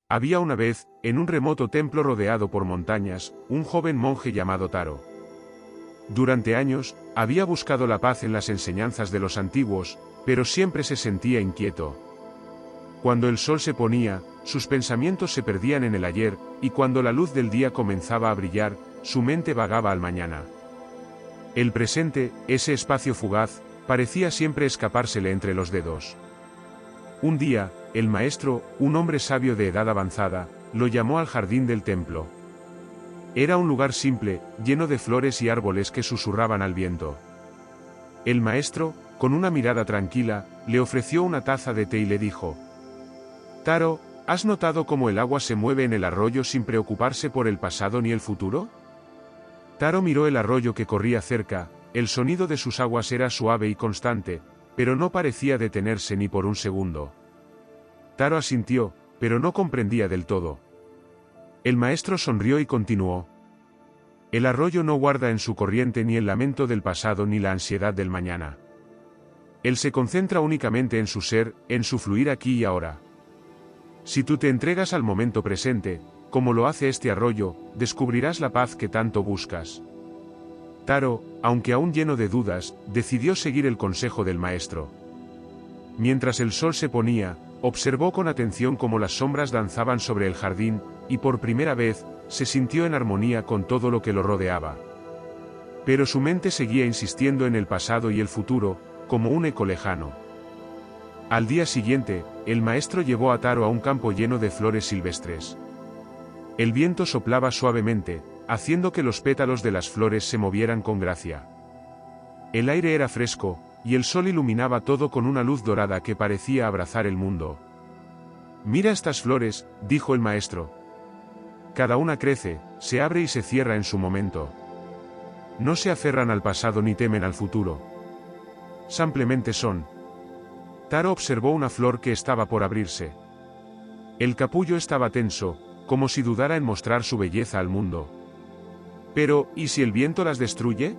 Había una vez, en un remoto templo rodeado por montañas, un joven monje llamado Taro. Durante años, había buscado la paz en las enseñanzas de los antiguos, pero siempre se sentía inquieto. Cuando el sol se ponía, sus pensamientos se perdían en el ayer, y cuando la luz del día comenzaba a brillar, su mente vagaba al mañana. El presente, ese espacio fugaz, parecía siempre escapársele entre los dedos. Un día, el maestro, un hombre sabio de edad avanzada, lo llamó al jardín del templo. Era un lugar simple, lleno de flores y árboles que susurraban al viento. El maestro, con una mirada tranquila, le ofreció una taza de té y le dijo: «Taro, ¿has notado cómo el agua se mueve en el arroyo sin preocuparse por el pasado ni el futuro?» Taro miró el arroyo que corría cerca. El sonido de sus aguas era suave y constante, pero no parecía detenerse ni por un segundo. Taro asintió, pero no comprendía del todo. El maestro sonrió y continuó: «El arroyo no guarda en su corriente ni el lamento del pasado ni la ansiedad del mañana. Él se concentra únicamente en su ser, en su fluir aquí y ahora. Si tú te entregas al momento presente, como lo hace este arroyo, descubrirás la paz que tanto buscas». Taro, aunque aún lleno de dudas, decidió seguir el consejo del maestro. Mientras el sol se ponía, observó con atención cómo las sombras danzaban sobre el jardín, y por primera vez, se sintió en armonía con todo lo que lo rodeaba. Pero su mente seguía insistiendo en el pasado y el futuro, como un eco lejano. Al día siguiente, el maestro llevó a Taro a un campo lleno de flores silvestres. El viento soplaba suavemente, haciendo que los pétalos de las flores se movieran con gracia. El aire era fresco, y el sol iluminaba todo con una luz dorada que parecía abrazar el mundo. «Mira estas flores», dijo el maestro. «Cada una crece, se abre y se cierra en su momento. No se aferran al pasado ni temen al futuro. Simplemente son». Taro observó una flor que estaba por abrirse. El capullo estaba tenso, como si dudara en mostrar su belleza al mundo. «Pero, ¿y si el viento las destruye?»,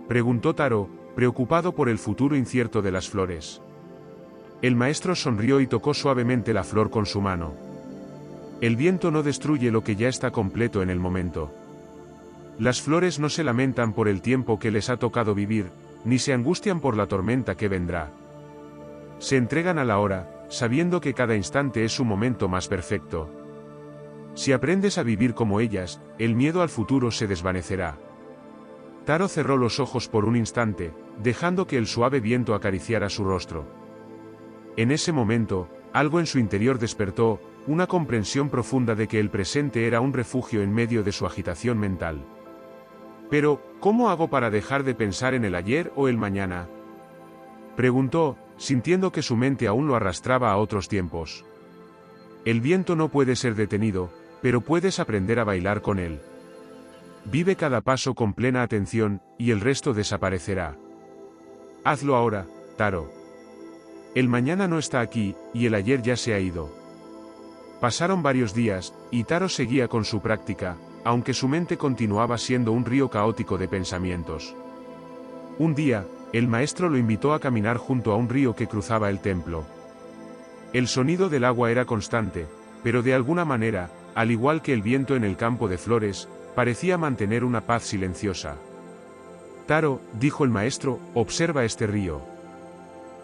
preguntó Taro, preocupado por el futuro incierto de las flores. El maestro sonrió y tocó suavemente la flor con su mano. «El viento no destruye lo que ya está completo en el momento. Las flores no se lamentan por el tiempo que les ha tocado vivir, ni se angustian por la tormenta que vendrá. Se entregan a la hora, sabiendo que cada instante es su momento más perfecto. Si aprendes a vivir como ellas, el miedo al futuro se desvanecerá». Taro cerró los ojos por un instante, dejando que el suave viento acariciara su rostro. En ese momento, algo en su interior despertó, una comprensión profunda de que el presente era un refugio en medio de su agitación mental. «Pero, ¿cómo hago para dejar de pensar en el ayer o el mañana?», preguntó, sintiendo que su mente aún lo arrastraba a otros tiempos. «El viento no puede ser detenido, pero puedes aprender a bailar con él. Vive cada paso con plena atención, y el resto desaparecerá. Hazlo ahora, Taro. El mañana no está aquí, y el ayer ya se ha ido». Pasaron varios días, y Taro seguía con su práctica, aunque su mente continuaba siendo un río caótico de pensamientos. Un día, el maestro lo invitó a caminar junto a un río que cruzaba el templo. El sonido del agua era constante, pero de alguna manera, al igual que el viento en el campo de flores, parecía mantener una paz silenciosa. «Taro», dijo el maestro, «observa este río.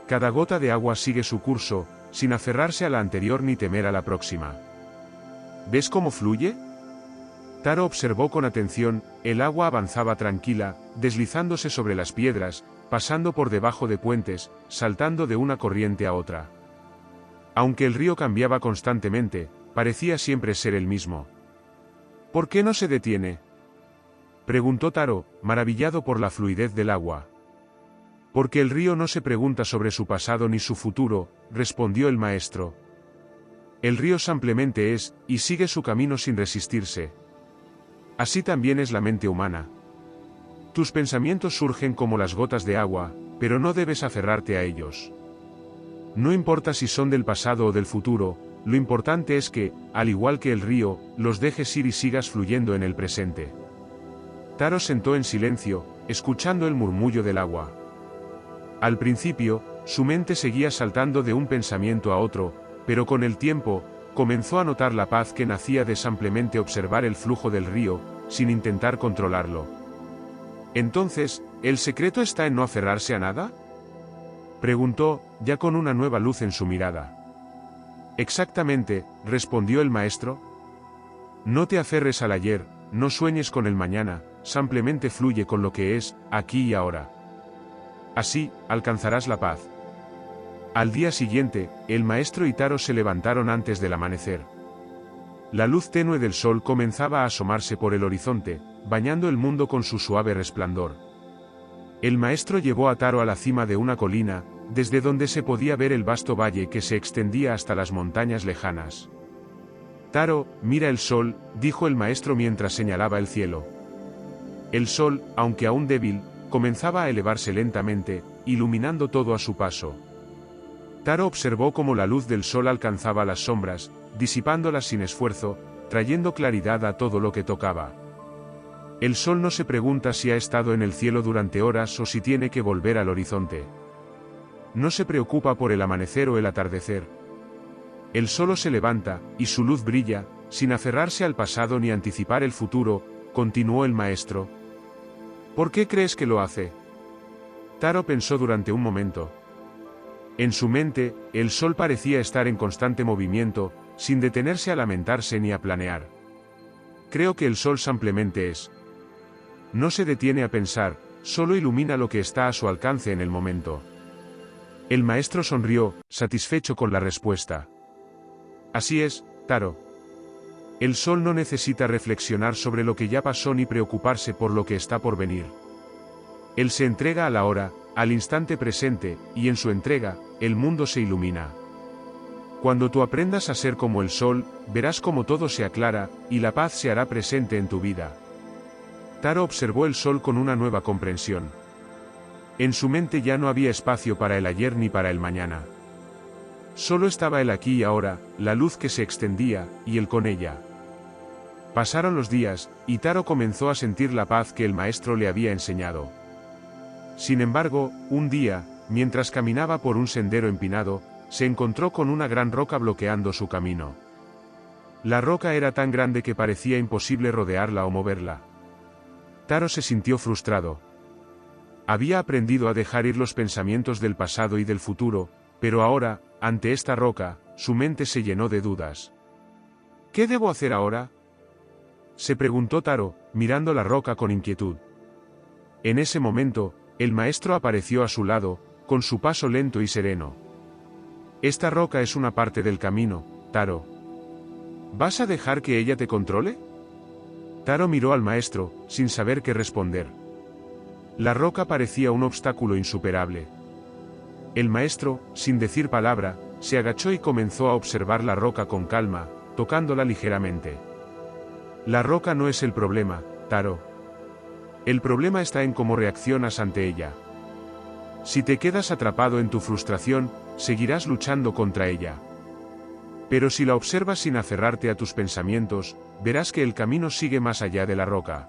Cada gota de agua sigue su curso, sin aferrarse a la anterior ni temer a la próxima. ¿Ves cómo fluye?». Taro observó con atención. El agua avanzaba tranquila, deslizándose sobre las piedras, pasando por debajo de puentes, saltando de una corriente a otra. Aunque el río cambiaba constantemente, parecía siempre ser el mismo. «¿Por qué no se detiene?», preguntó Taro, maravillado por la fluidez del agua. «Porque el río no se pregunta sobre su pasado ni su futuro», respondió el maestro. «El río simplemente es, y sigue su camino sin resistirse. Así también es la mente humana. Tus pensamientos surgen como las gotas de agua, pero no debes aferrarte a ellos. No importa si son del pasado o del futuro, lo importante es que, al igual que el río, los dejes ir y sigas fluyendo en el presente». Taro sentó en silencio, escuchando el murmullo del agua. Al principio, su mente seguía saltando de un pensamiento a otro, pero con el tiempo, comenzó a notar la paz que nacía de simplemente observar el flujo del río, sin intentar controlarlo. Entonces, ¿el secreto está en no aferrarse a nada?, preguntó, ya con una nueva luz en su mirada. Exactamente, respondió el maestro. No te aferres al ayer, no sueñes con el mañana, simplemente fluye con lo que es, aquí y ahora. Así, alcanzarás la paz. Al día siguiente, el maestro y Taro se levantaron antes del amanecer. La luz tenue del sol comenzaba a asomarse por el horizonte, bañando el mundo con su suave resplandor. El maestro llevó a Taro a la cima de una colina, desde donde se podía ver el vasto valle que se extendía hasta las montañas lejanas. Taro, mira el sol, dijo el maestro mientras señalaba el cielo. El sol, aunque aún débil, comenzaba a elevarse lentamente, iluminando todo a su paso. Taro observó cómo la luz del sol alcanzaba las sombras, disipándolas sin esfuerzo, trayendo claridad a todo lo que tocaba. El sol no se pregunta si ha estado en el cielo durante horas o si tiene que volver al horizonte. No se preocupa por el amanecer o el atardecer. Él solo se levanta, y su luz brilla, sin aferrarse al pasado ni anticipar el futuro, continuó el maestro. ¿Por qué crees que lo hace? Taro pensó durante un momento. En su mente, el sol parecía estar en constante movimiento, sin detenerse a lamentarse ni a planear. Creo que el sol simplemente es. No se detiene a pensar, solo ilumina lo que está a su alcance en el momento. El maestro sonrió, satisfecho con la respuesta. Así es, Taro. El sol no necesita reflexionar sobre lo que ya pasó ni preocuparse por lo que está por venir. Él se entrega a la hora, al instante presente, y en su entrega, el mundo se ilumina. Cuando tú aprendas a ser como el sol, verás cómo todo se aclara, y la paz se hará presente en tu vida. Taro observó el sol con una nueva comprensión. En su mente ya no había espacio para el ayer ni para el mañana. Solo estaba el aquí y ahora, la luz que se extendía, y él con ella. Pasaron los días, y Taro comenzó a sentir la paz que el maestro le había enseñado. Sin embargo, un día, mientras caminaba por un sendero empinado, se encontró con una gran roca bloqueando su camino. La roca era tan grande que parecía imposible rodearla o moverla. Taro se sintió frustrado. Había aprendido a dejar ir los pensamientos del pasado y del futuro, pero ahora, ante esta roca, su mente se llenó de dudas. ¿Qué debo hacer ahora?, se preguntó Taro, mirando la roca con inquietud. En ese momento, el maestro apareció a su lado, con su paso lento y sereno. Esta roca es una parte del camino, Taro. ¿Vas a dejar que ella te controle? Taro miró al maestro, sin saber qué responder. La roca parecía un obstáculo insuperable. El maestro, sin decir palabra, se agachó y comenzó a observar la roca con calma, tocándola ligeramente. La roca no es el problema, Taro. El problema está en cómo reaccionas ante ella. Si te quedas atrapado en tu frustración, seguirás luchando contra ella. Pero si la observas sin aferrarte a tus pensamientos, verás que el camino sigue más allá de la roca.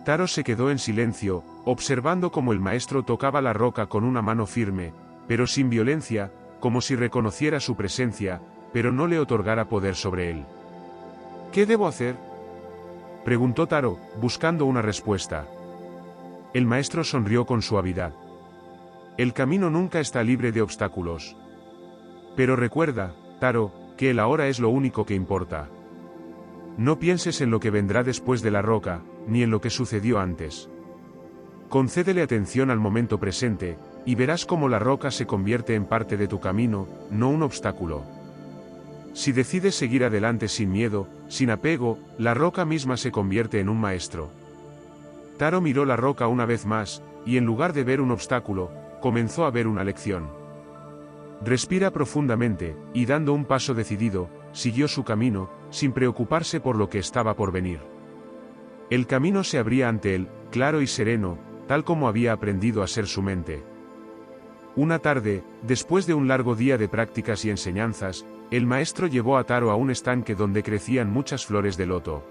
Taro se quedó en silencio, observando cómo el maestro tocaba la roca con una mano firme, pero sin violencia, como si reconociera su presencia, pero no le otorgara poder sobre él. ¿Qué debo hacer?, preguntó Taro, buscando una respuesta. El maestro sonrió con suavidad. El camino nunca está libre de obstáculos. Pero recuerda, Taro, que el ahora es lo único que importa. No pienses en lo que vendrá después de la roca, ni en lo que sucedió antes. Concédele atención al momento presente, y verás cómo la roca se convierte en parte de tu camino, no un obstáculo. Si decides seguir adelante sin miedo, sin apego, la roca misma se convierte en un maestro. Taro miró la roca una vez más, y en lugar de ver un obstáculo, comenzó a ver una lección. Respira profundamente, y dando un paso decidido, siguió su camino, sin preocuparse por lo que estaba por venir. El camino se abría ante él, claro y sereno, tal como había aprendido a ser su mente. Una tarde, después de un largo día de prácticas y enseñanzas, el maestro llevó a Taro a un estanque donde crecían muchas flores de loto.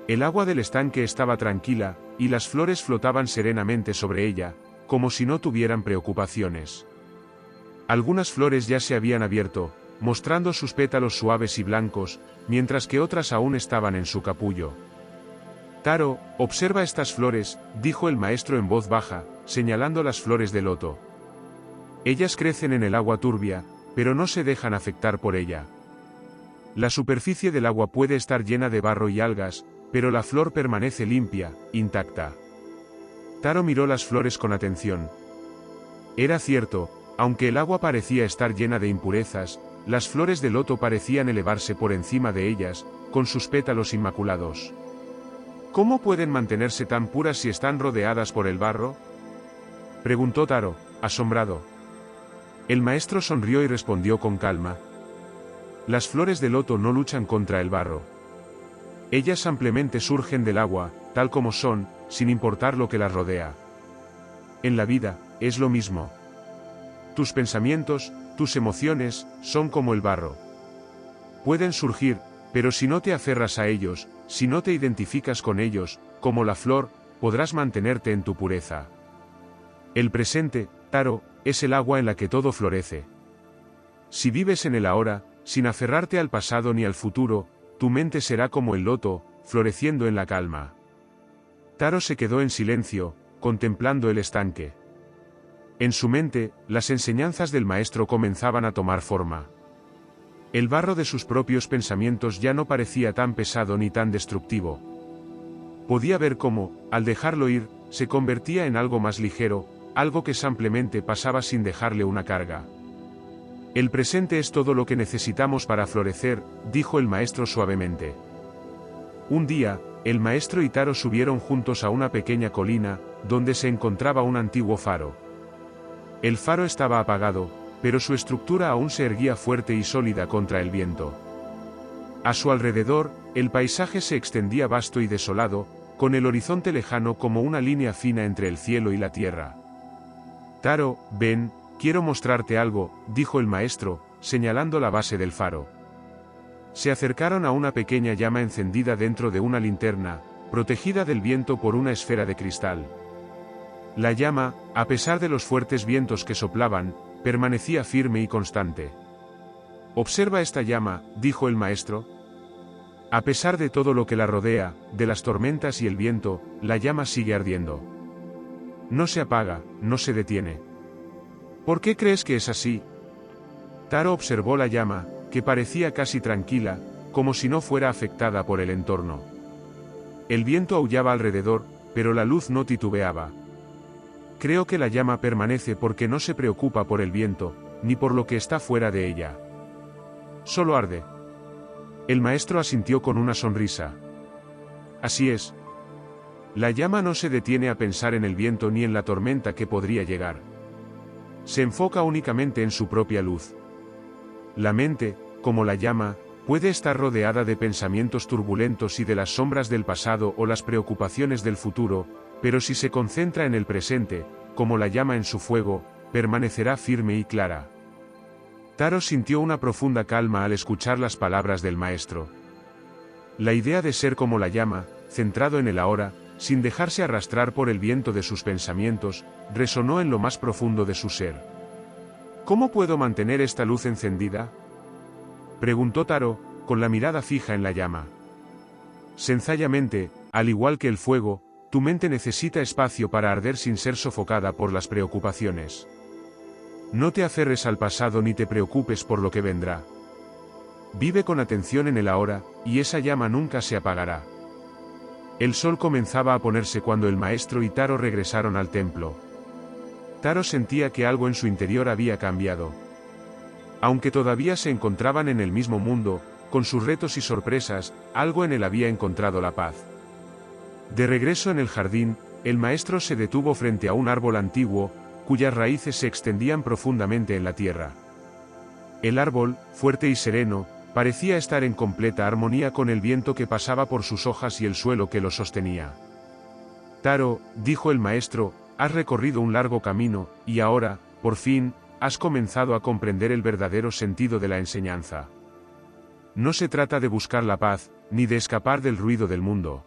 El agua del estanque estaba tranquila, y las flores flotaban serenamente sobre ella, como si no tuvieran preocupaciones. Algunas flores ya se habían abierto, mostrando sus pétalos suaves y blancos, mientras que otras aún estaban en su capullo. Taro, observa estas flores, dijo el maestro en voz baja, señalando las flores de loto. Ellas crecen en el agua turbia, pero no se dejan afectar por ella. La superficie del agua puede estar llena de barro y algas, pero la flor permanece limpia, intacta. Taro miró las flores con atención. Era cierto, aunque el agua parecía estar llena de impurezas, las flores de loto parecían elevarse por encima de ellas, con sus pétalos inmaculados. ¿Cómo pueden mantenerse tan puras si están rodeadas por el barro?, preguntó Taro, asombrado. El maestro sonrió y respondió con calma. Las flores de loto no luchan contra el barro. Ellas ampliamente surgen del agua, tal como son, sin importar lo que las rodea. En la vida, es lo mismo. Tus pensamientos, tus emociones, son como el barro. Pueden surgir, pero si no te aferras a ellos, si no te identificas con ellos, como la flor, podrás mantenerte en tu pureza. El presente, Taro, es el agua en la que todo florece. Si vives en el ahora, sin aferrarte al pasado ni al futuro, tu mente será como el loto, floreciendo en la calma. Taro se quedó en silencio, contemplando el estanque. En su mente, las enseñanzas del maestro comenzaban a tomar forma. El barro de sus propios pensamientos ya no parecía tan pesado ni tan destructivo. Podía ver cómo, al dejarlo ir, se convertía en algo más ligero, algo que simplemente pasaba sin dejarle una carga. El presente es todo lo que necesitamos para florecer, dijo el maestro suavemente. Un día, el maestro y Taro subieron juntos a una pequeña colina, donde se encontraba un antiguo faro. El faro estaba apagado, pero su estructura aún se erguía fuerte y sólida contra el viento. A su alrededor, el paisaje se extendía vasto y desolado, con el horizonte lejano como una línea fina entre el cielo y la tierra. Taro, ven, quiero mostrarte algo, dijo el maestro, señalando la base del faro. Se acercaron a una pequeña llama encendida dentro de una linterna, protegida del viento por una esfera de cristal. La llama, a pesar de los fuertes vientos que soplaban, permanecía firme y constante. Observa esta llama, dijo el maestro. A pesar de todo lo que la rodea, de las tormentas y el viento, la llama sigue ardiendo. No se apaga, no se detiene. ¿Por qué crees que es así? Taro observó la llama, que parecía casi tranquila, como si no fuera afectada por el entorno. El viento aullaba alrededor, pero la luz no titubeaba. Creo que la llama permanece porque no se preocupa por el viento, ni por lo que está fuera de ella. Solo arde. El maestro asintió con una sonrisa. Así es. La llama no se detiene a pensar en el viento ni en la tormenta que podría llegar. Se enfoca únicamente en su propia luz. La mente, como la llama, puede estar rodeada de pensamientos turbulentos y de las sombras del pasado o las preocupaciones del futuro, pero si se concentra en el presente, como la llama en su fuego, permanecerá firme y clara. Taro sintió una profunda calma al escuchar las palabras del maestro. La idea de ser como la llama, centrado en el ahora, sin dejarse arrastrar por el viento de sus pensamientos, resonó en lo más profundo de su ser. ¿Cómo puedo mantener esta luz encendida?, preguntó Taro, con la mirada fija en la llama. Sencillamente, al igual que el fuego, tu mente necesita espacio para arder sin ser sofocada por las preocupaciones. No te aferres al pasado ni te preocupes por lo que vendrá. Vive con atención en el ahora, y esa llama nunca se apagará. El sol comenzaba a ponerse cuando el maestro y Taro regresaron al templo. Taro sentía que algo en su interior había cambiado. Aunque todavía se encontraban en el mismo mundo, con sus retos y sorpresas, algo en él había encontrado la paz. De regreso en el jardín, el maestro se detuvo frente a un árbol antiguo, cuyas raíces se extendían profundamente en la tierra. El árbol, fuerte y sereno, parecía estar en completa armonía con el viento que pasaba por sus hojas y el suelo que lo sostenía. Taro, dijo el maestro, has recorrido un largo camino, y ahora, por fin, has comenzado a comprender el verdadero sentido de la enseñanza. No se trata de buscar la paz, ni de escapar del ruido del mundo.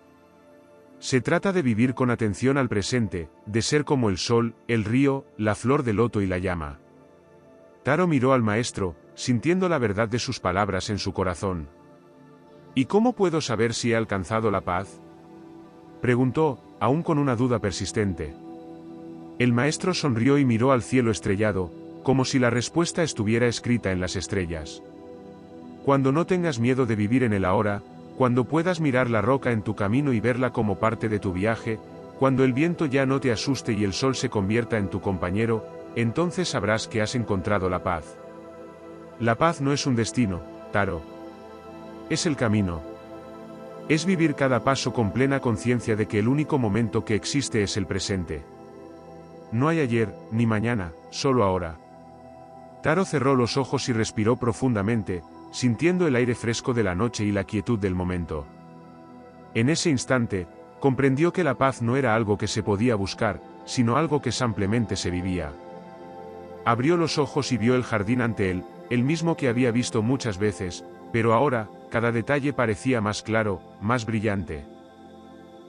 Se trata de vivir con atención al presente, de ser como el sol, el río, la flor de loto y la llama. Taro miró al maestro, sintiendo la verdad de sus palabras en su corazón. ¿Y cómo puedo saber si he alcanzado la paz?, preguntó, aún con una duda persistente. El maestro sonrió y miró al cielo estrellado, como si la respuesta estuviera escrita en las estrellas. Cuando no tengas miedo de vivir en el ahora, cuando puedas mirar la roca en tu camino y verla como parte de tu viaje, cuando el viento ya no te asuste y el sol se convierta en tu compañero, entonces sabrás que has encontrado la paz. La paz no es un destino, Taro. Es el camino. Es vivir cada paso con plena conciencia de que el único momento que existe es el presente. No hay ayer, ni mañana, solo ahora. Taro cerró los ojos y respiró profundamente, sintiendo el aire fresco de la noche y la quietud del momento. En ese instante, comprendió que la paz no era algo que se podía buscar, sino algo que simplemente se vivía. Abrió los ojos y vio el jardín ante él, el mismo que había visto muchas veces, pero ahora, cada detalle parecía más claro, más brillante.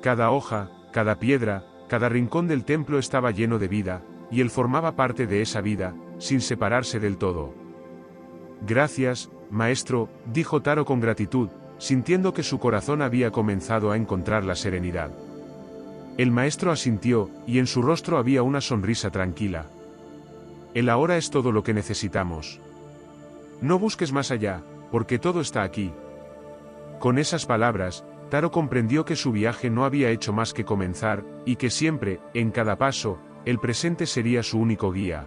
Cada hoja, cada piedra, cada rincón del templo estaba lleno de vida, y él formaba parte de esa vida, sin separarse del todo. Gracias, maestro, dijo Taro con gratitud, sintiendo que su corazón había comenzado a encontrar la serenidad. El maestro asintió, y en su rostro había una sonrisa tranquila. El ahora es todo lo que necesitamos. No busques más allá, porque todo está aquí. Con esas palabras, Taro comprendió que su viaje no había hecho más que comenzar, y que siempre, en cada paso, el presente sería su único guía.